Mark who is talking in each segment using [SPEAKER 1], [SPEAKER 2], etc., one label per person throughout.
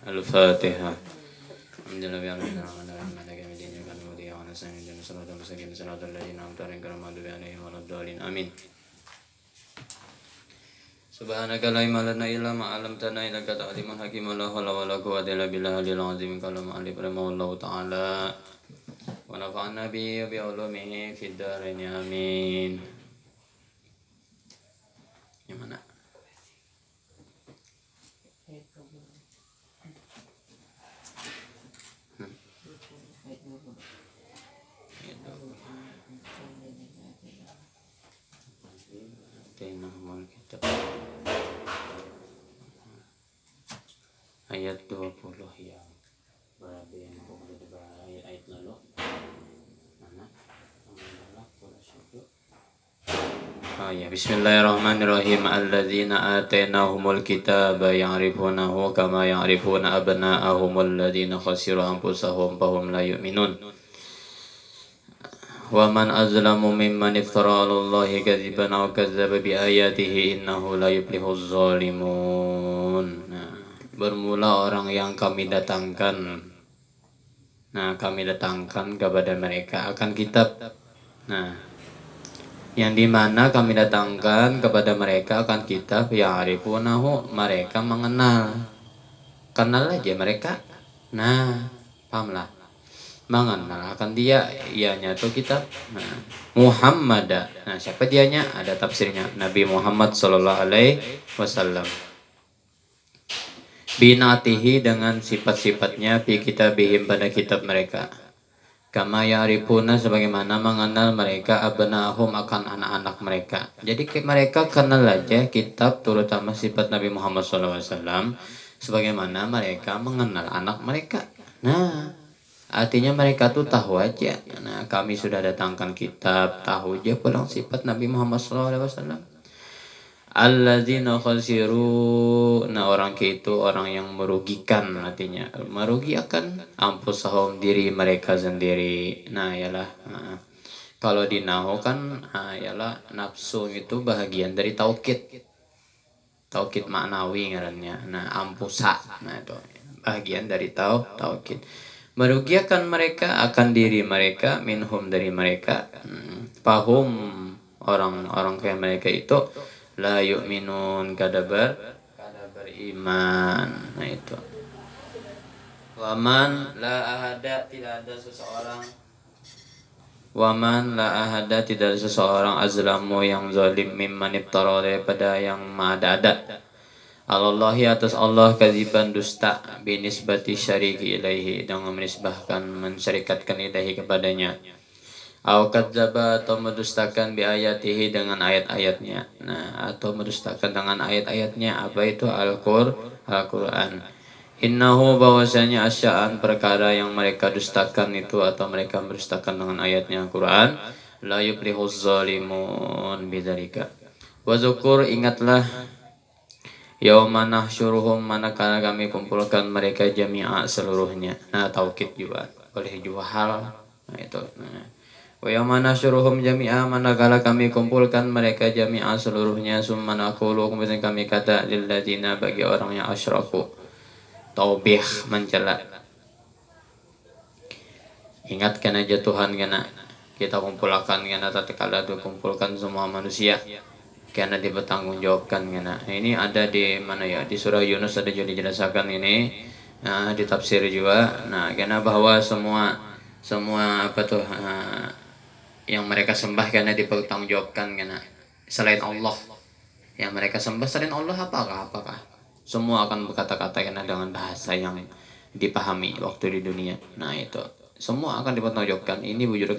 [SPEAKER 1] Al-Fatihah. Alhamdulillah ya rabbil alamin maliki yaumiddin iyyaka na'budu wa iyyaka nasta'in ihdinas siratal mustaqim siratal ladzina an'amta 'alaihim ghairil maghdubi 'alaihim waladdallin amin. Subhanaka la ilma lana illa ma 'allamtana innaka antal alimul hakim la haula wala quwwata illa billahil azim kalam alif rahimahullahu ta'ala wa nafa'ana bi ulumihi fid dharain amin. Yang mana? Ayat 20 ya. Berarti yang ayat lalu. Mana? Oh ya, bismillahirrahmanirrahim. Alladzina atainahumul kitaba ya'rifunahu kama ya'rifuna abna'ahumul ladzina khasiru anfusahum fahum la yu'minun. Wa man azlamu mimman iftara 'alallahi kadziban aw kadzdzaba bi ayatihi innahu la yuflihuz zalimun. Bermula orang yang kami datangkan. Kami datangkan kepada mereka akan kitab. Yang dimana kami datangkan kepada mereka akan kitab ya'rifunahu, mereka mengenal. Kenal aja mereka. Pahamlah. Mengenal akan dia, ianya itu kitab. Muhammad. Siapa dianya? Ada tafsirnya. Nabi Muhammad sallallahu alaihi wasallam. Binatihi dengan sifat-sifatnya fi kitabihim pada kitab mereka. Kama ya'rifuna sebagaimana mengenal mereka abna'ahum akan anak-anak mereka. Jadi mereka kenal aja kitab terutama sifat Nabi Muhammad SAW sebagaimana mereka mengenal anak mereka. Artinya mereka tuh tahu aja. Kami sudah datangkan kitab, tahu aja pulang sifat Nabi Muhammad SAW. Alladzina khasiru, orang itu orang yang merugikan, artinya merugikan anfusahum, diri mereka sendiri. Yalah. Kalau di nahu kan yalah nafsu itu bahagian dari taukid. Taukid maknawi ngarannya. Ampusa. Itu bahagian dari taukid. Merugikan mereka akan diri mereka, minhum dari mereka. Fahum, orang-orang kayak mereka itu la yu'minun kada beriman. Itu. Waman la ahada, tidak ada seseorang. Waman la ahada, tidak ada seseorang azlamu yang zalim mimman iftara, daripada yang ma'ada Allahi atas Allah kadziban dusta binisbati syariki ilaihi, dengan menisbahkan mensyarikatkan ilaihi kepadanya. Au kadzdzaba, atau mendustakan bi ayatihi dengan ayat-ayatnya. Atau mendustakan dengan ayat-ayatnya. Apa itu? Al-Qur'an. Innahu, bahwasanya asya'an perkara yang mereka dustakan itu atau mereka mendustakan dengan ayatnya Al-Qur'an, la yuflihuz zalimun bidzalika. Wa zukur, ingatlah yauma nahsyuruhum, manakala kami kumpulkan mereka jami'a seluruhnya. Taukid juga boleh juga hal. Itu. Wa yauma nahsyuruhum jami'a, manakala kami kumpulkan mereka jami'a seluruhnya, summa naqulu, kemudian kami kata lil ladzina, bagi orang yang asyraku, taubih mencela. Ingatkan aja Tuhan karena kita kumpulkan karena tatkala itu kumpulkan semua manusia karena dipertanggungjawabkan karena ini ada di mana ya, di surah Yunus ada juga dijelaskan ini, di tafsir juga. Karena bahwa semua apa tuh yang mereka sembah karena dipertanggungjawabkan karena selain Allah, yang mereka sembah selain Allah apakah semua akan berkata-kata karena dengan bahasa yang dipahami waktu di dunia. Itu semua akan dipertanggungjawabkan. Ini wujud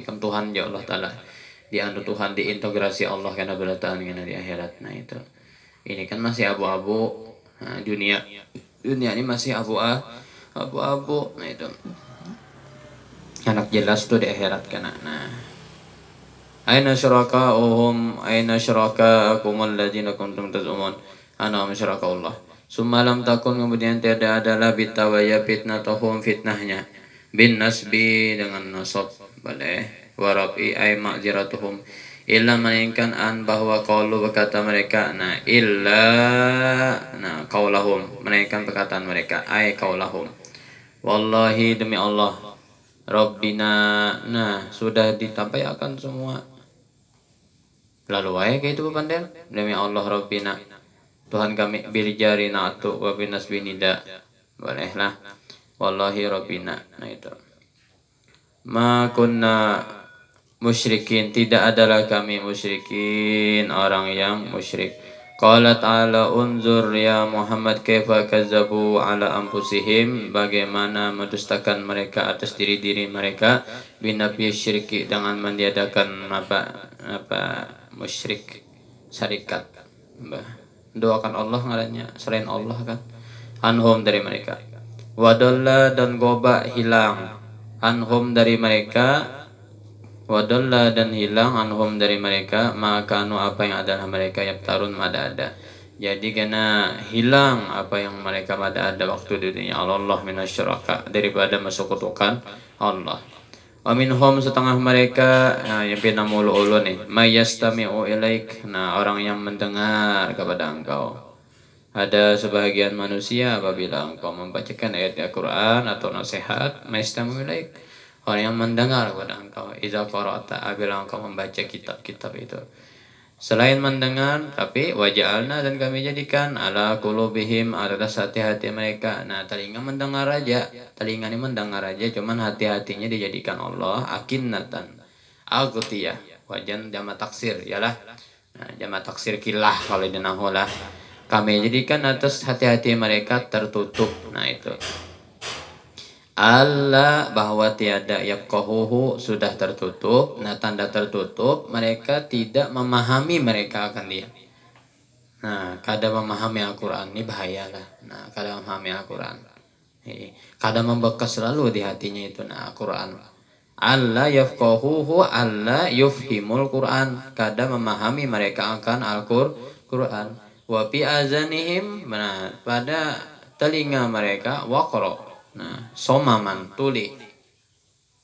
[SPEAKER 1] ikam Tuhan ya Allah Ta'ala, dianut Tuhan, diintegrasi Allah karena berataan karena di akhirat. Itu ini kan masih abu-abu. Dunia ini masih abu-abu. Itu anak jelas tuh di akhirat kan. Aina syuraka'uhum, aina syuraka'akum alladzina kuntum tazumun ana syuraka Allah. Summa lam takun, kemudian tiada adalah bitawaya fitnatuhum, fitnahnya bin nasbi dengan nasab boleh, warafi ay ma'ziratuhum, illa melainkan an bahwa qaulu berkata mereka, nah illa nah qaulahum melainkan perkataan mereka, ay qaulahum, wallahi demi Allah, Rabbina, nah sudah ditampaikan semua, lalu ayat kayak itu pandai, demi Allah Rabbina, Tuhan kami, biljari na'tu wa binas binida, bolehlah, wallahi Rabbina, nah itu ma kunna musyrikin, tidak adalah kami musyrikin, orang yang musyrik. Qala ta'ala unzur ya Muhammad kaifa kazzabu ala anfusihim, bagaimana mendustakan mereka atas diri-diri mereka, binafi syirki, dengan meniadakan apa musyrik, syarikat, doakan Allah ngarannya selain Allah kan, anhum dari mereka, wadalla dan goba hilang, anhum dari mereka, wadalla dan hilang, anhum dari mereka, makanu apa yang adalah mereka yaftarun ada. Jadi kena hilang apa yang mereka ada waktu di dunia, Allah minasyuraka, daripada mesekutukan Allah. Wa minhum setengah mereka, nah yang pina mulu nih, mayastami'u ilaik, nah orang yang mendengar kepada engkau. Ada sebahagian manusia apabila engkau membacakan ayat Al-Quran atau nasihat, mayastami'u ilaik, orang yang mendengar kepada engkau, idza qara'ta, apabila engkau membaca kitab-kitab itu. Selain mendengar, tapi waja'alna, dan kami jadikan ala qulubihim, atas hati-hati mereka. Nah, telinga mendengar aja, telinga ini mendengar aja, cuman hati-hatinya dijadikan Allah akinnatan, aghtiyah, wajan jama taksir, yalah. Nah, jama taksir kilah kalau di nahwu lah. Kami jadikan atas hati-hati mereka tertutup. Nah, itu Allah bahwa tiada yafqahuhu, sudah tertutup. Nah, tanda tertutup mereka tidak memahami mereka akan dia. Nah, kadang memahami Al-Quran ini bahayalah. Nah, kadang memahami Al-Quran, kadang membekas selalu di hatinya itu. Nah, Al-Quran Allah yafqahuhu, Allah yufhimul Quran, kadang memahami mereka akan Al-Quran. Wa fi azanihim, nah pada telinga mereka, waqra, nah somaman, tuli.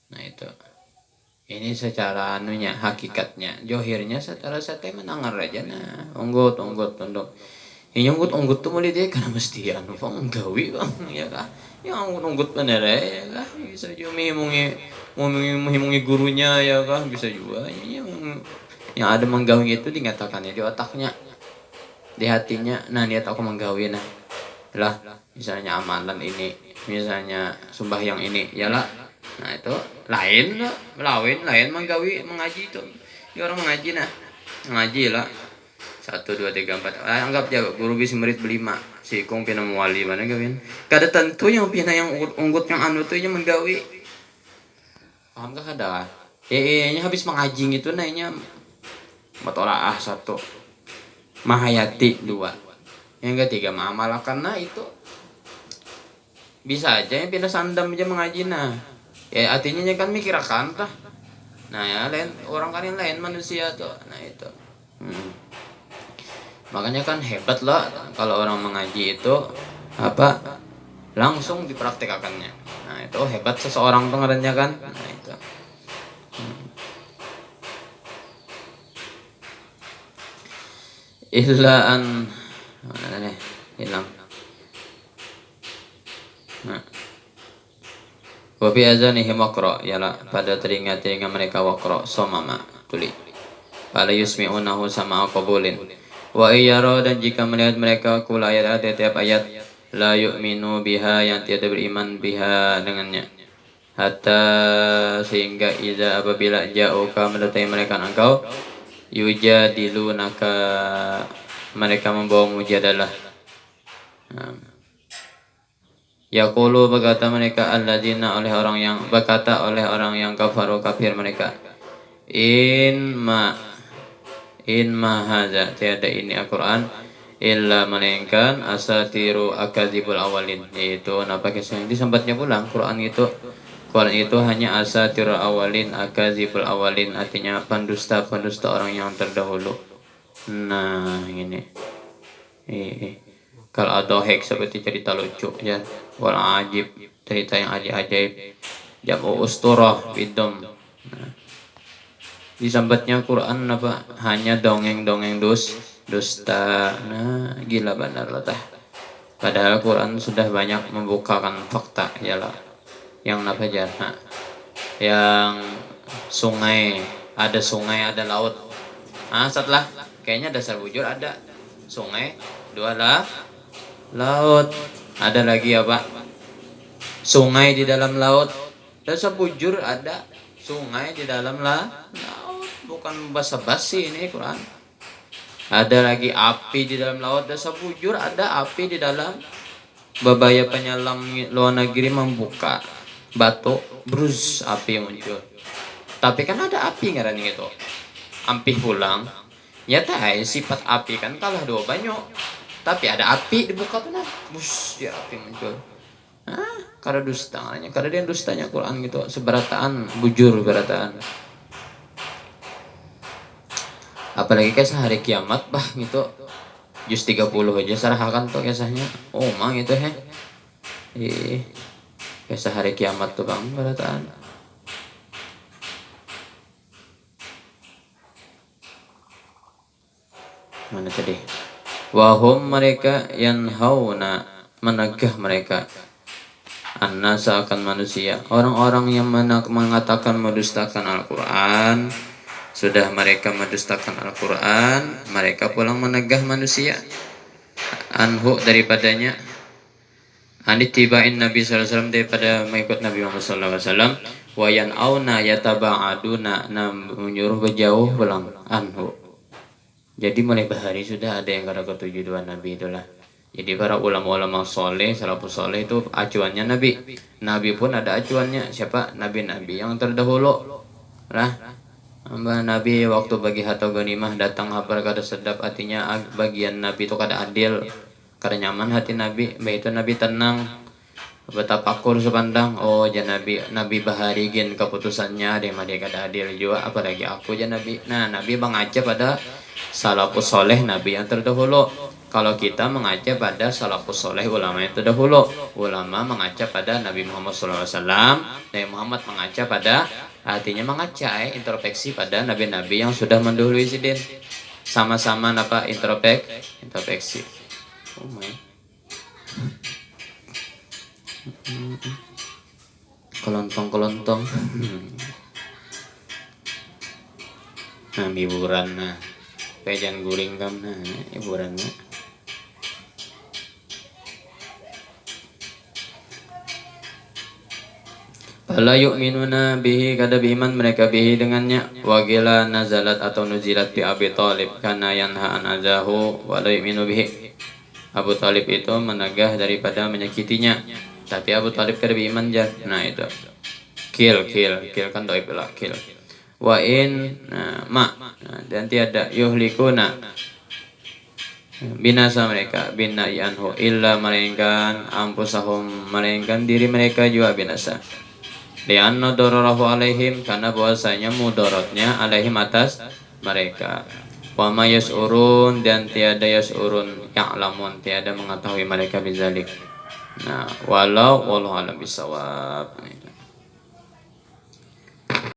[SPEAKER 1] Nah itu, ini secara anunya, hakikatnya, johirnya secara sate menangar aja. Nah unggut tunduk, ini unggut tuh mulai dia karena mesti anu penggawi bang, ya kah, yang unggut bener ya kah, bisa juga menghimungi gurunya, ya kah, bisa juga yang ada menggawi itu dikatakan ya di otaknya, di hatinya. Nah niat aku menggawi, nah lah misalnya amalan ini, misalnya sembahyang ini, ya lah. Nah itu lain menggawi, mengaji itu, dia orang mengaji, nah mengaji lah 1 2 3 4, anggap aja guru bisa murid berlima, si kong pina muali mana gawin, kada tentu yang pina yang unggut yang anu tuh yang menggawi, paham kah kada? Nya habis mengajing itu nanya matolaah 1, mahayati 2, yang ketiga maamalkan. Nah itu bisa aja yang pindah sandam aja mengaji. Nah ya artinya kan mikir akan tah. Nah ya lain orang kan yang lain manusia tuh. Nah itu makanya kan hebat lah kalau orang mengaji itu apa langsung dipraktikkannya. Nah itu hebat seseorang tuh ngarannya kan. Nah itu ihlaan, mana nih hilang. Nah wa fi azanihim waqra, yalah pada telinga-telinga mereka waqra, somama, tuli, fala yusmi'unahu sama qabulin. Wa iyyara, dan jika melihat mereka kul ayat tiap ayat, la yu'minu biha, yang tiada beriman biha dengannya, hatta sehingga iza apabila ja'uka mendatangi mereka engkau, yujadilunaka, mereka membawa mujadalah. Yaqulu, berkata mereka, alladzina, oleh orang yang kafaru, kafir mereka, in ma hadza, tiada ini Al-Quran, illa melainkan asatiru akadzibul awalin, yaitu napa kisah yang disampaikannya pulang. Quran itu hanya asatirul awalin, akadzibul awalin, artinya pendusta orang yang terdahulu. Nah ini kalau adohek seperti cerita lucu ya, wal ajib, cerita yang ajaib, jamu usturah bidom. Disambatnya Quran apa? Hanya dongeng-dongeng dusta. Nah, gila benar lah tah. Padahal Quran sudah banyak membukakan fakta ya lah. Yang apa aja? Nah, yang sungai, ada laut. Ah, setelah kayaknya dasar bujur ada sungai, dua lah laut. Ada lagi apa? Sungai di dalam laut. Dasar bujur ada sungai di dalam laut. Bukan basa-basi ini Quran. Ada lagi api di dalam laut. Dasar bujur ada api di dalam. Babaya penyelam luar negeri membuka batu, brus, api muncul. Tapi kan ada api ngaran gitu. Ampih pulang. Nyata sifat api kan kalah dua banyak. Tapi ada api dibuka tuh nah. Bus, ya api muncul. Karena dusta namanya. Karena dia dustanya Quran gitu. Seberataan, bujur berataan. Apalagi kisah hari kiamat bah gitu. Juz 30 aja sarahakan tuh kisahnya. Oh mah gitu he. Kisah hari kiamat tuh bang berataan. Mana tadi? Wahum mereka yanhauna menegah mereka. An-nasa akan manusia. Orang-orang yang mengatakan mendustakan Al-Quran, sudah mereka mendustakan Al-Quran, mereka pulang menegah manusia. Anhu daripadanya, anitibain Nabi SAW daripada mengikut Nabi Muhammad SAW. Wayan auna yataba'aduna menyuruh berjauh pulang anhu. Jadi mulai bahari sudah ada yang kada ketujuh dua Nabi itulah. Jadi para ulama-ulama soleh, salafus soleh itu acuannya Nabi. Nabi pun ada acuannya. Siapa? Nabi-nabi yang terdahulu. Lah, Nabi waktu bagi harta ghanimah datang habar kada sedap, artinya bagian Nabi itu kada adil, kada nyaman hati Nabi. Baik itu Nabi tenang, betapakur sepandang. Oh jangan Nabi bahari gin keputusannya dia mah dia kada adil juga. Apalagi aku jangan Nabi. Nah Nabi mengaca pada salafus soleh Nabi yang terdahulu. Kalau kita mengaca pada salafus soleh ulama yang terdahulu, ulama mengaca pada Nabi Muhammad SAW, Nabi Muhammad mengaca pada, artinya mengaca introspeksi pada nabi-nabi yang sudah mendahului sidin. Sama-sama apa introspeksi. Oh my. Kelontong. Nah hiburan nah. Pejan guring kam nah hiburan nah. Fala yu'minuna bihi kada beriman mereka bihi dengannya. Wagila nazalat atau nuzilat bi Abi Thalib karena yanha an azahu wa la yu'minu bihi. Abu Thalib itu menegah daripada menyakitinya. Tapi Abu Thalib kada beriman jah. Nah itu. Kill kan doi pula kill. Wa in dan tiada yuhlikuna binasa mereka bina yanhu illa melainkan ampusahum melainkan diri mereka juga binasa. Lianna dararahu alaihim karena bahwasanya mudaratnya alaihim atas mereka. Wa ma yas'urun dan tiada yas'urun ya'lamun tiada mengetahui mereka bizalik. Nah, wallahu alam bisawab.